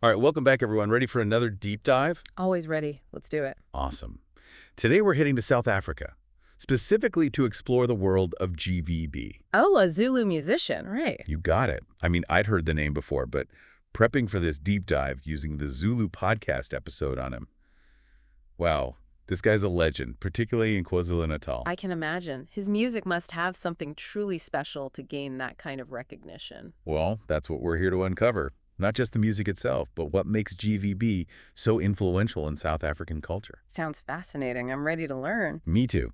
All right, welcome back, everyone. Ready for another deep dive? Always ready. Let's do it. Awesome. Today we're heading to South Africa, specifically to explore the world of GVB. Oh, a Zulu musician, right. You got it. I mean, I'd heard the name before, but prepping for this deep dive using the Zulu podcast episode on him. Wow, this guy's a legend, particularly in KwaZulu-Natal. I can imagine. His music must have something truly special to gain that kind of recognition. Well, that's what we're here to uncover. Not just the music itself, but what makes GVB so influential in South African culture. Sounds fascinating. I'm ready to learn. Me too.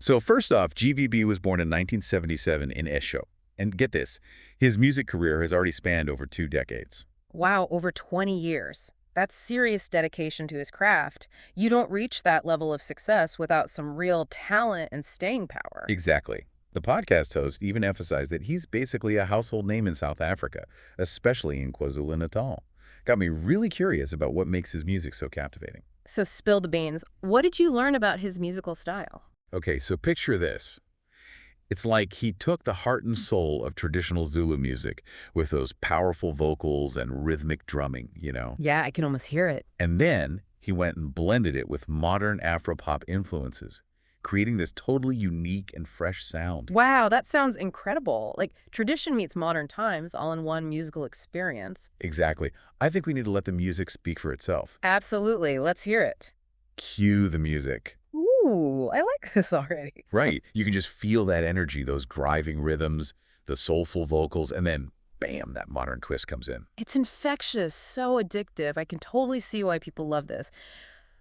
So first off, GVB was born in 1977 in Esho. And get this, his music career has already spanned over 2 decades. Wow, over 20 years. That's serious dedication to his craft. You don't reach that level of success without some real talent and staying power. Exactly. The podcast host even emphasized that he's basically a household name in South Africa, especially in KwaZulu-Natal. Got me really curious about what makes his music so captivating. So spill the beans. What did you learn about his musical style? Okay, so picture this. It's like he took the heart and soul of traditional Zulu music with those powerful vocals and rhythmic drumming. Yeah, I can almost hear it. And then he went and blended it with modern Afro-pop influences, creating this totally unique and fresh sound. Wow, that sounds incredible. Like tradition meets modern times all in one musical experience. Exactly. I think we need to let the music speak for itself. Absolutely. Let's hear it. Cue the music. Ooh, I like this already. Right. You can just feel that energy, those driving rhythms, the soulful vocals, and then bam, that modern twist comes in. It's infectious, so addictive. I can totally see why people love this.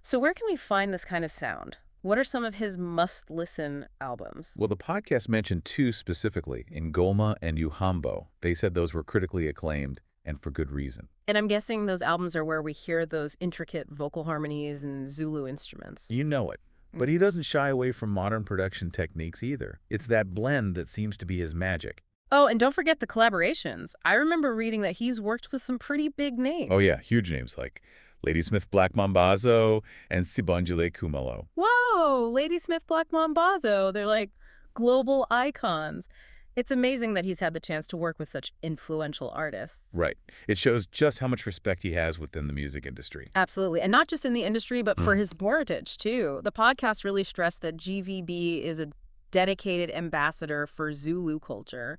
So where can we find this kind of sound? What are some of his must-listen albums? Well, the podcast mentioned 2 specifically, Ngoma and Uhambo. They said those were critically acclaimed, and for good reason. And I'm guessing those albums are where we hear those intricate vocal harmonies and Zulu instruments. You know it. But he doesn't shy away from modern production techniques either. It's that blend that seems to be his magic. Oh, and don't forget the collaborations. I remember reading that he's worked with some pretty big names. Oh yeah, huge names like Ladysmith Black Mambazo and Sibonjile Kumalo. Whoa, Ladysmith Black Mambazo. They're like global icons. It's amazing that he's had the chance to work with such influential artists. Right. It shows just how much respect he has within the music industry. Absolutely. And not just in the industry, but for his heritage, too. The podcast really stressed that GVB is a dedicated ambassador for Zulu culture.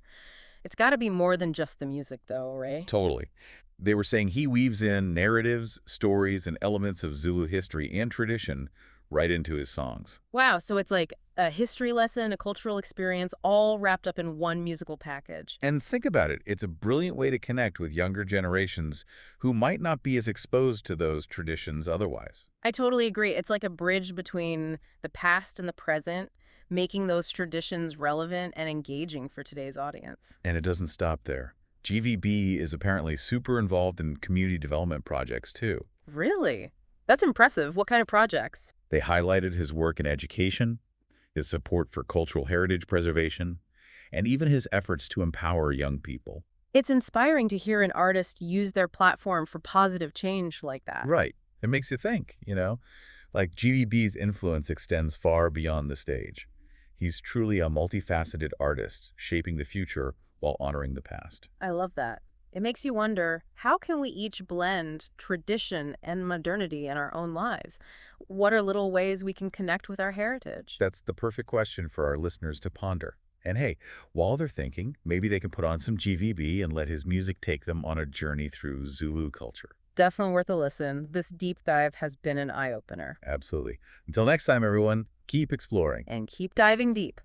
It's got to be more than just the music, though, right? Totally. They were saying he weaves in narratives, stories, and elements of Zulu history and tradition right into his songs. Wow, so it's like a history lesson, a cultural experience, all wrapped up in one musical package. And think about it, it's a brilliant way to connect with younger generations who might not be as exposed to those traditions otherwise. I totally agree. It's like a bridge between the past and the present, making those traditions relevant and engaging for today's audience. And it doesn't stop there. GVB is apparently super involved in community development projects too. Really? That's impressive. What kind of projects? They highlighted his work in education, his support for cultural heritage preservation, and even his efforts to empower young people. It's inspiring to hear an artist use their platform for positive change like that. Right. It makes you think. Like GVB's influence extends far beyond the stage. He's truly a multifaceted artist, shaping the future while honoring the past. I love that. It makes you wonder, how can we each blend tradition and modernity in our own lives? What are little ways we can connect with our heritage? That's the perfect question for our listeners to ponder. And hey, while they're thinking, maybe they can put on some GVB and let his music take them on a journey through Zulu culture. Definitely worth a listen. This deep dive has been an eye-opener. Absolutely. Until next time, everyone, keep exploring. And keep diving deep.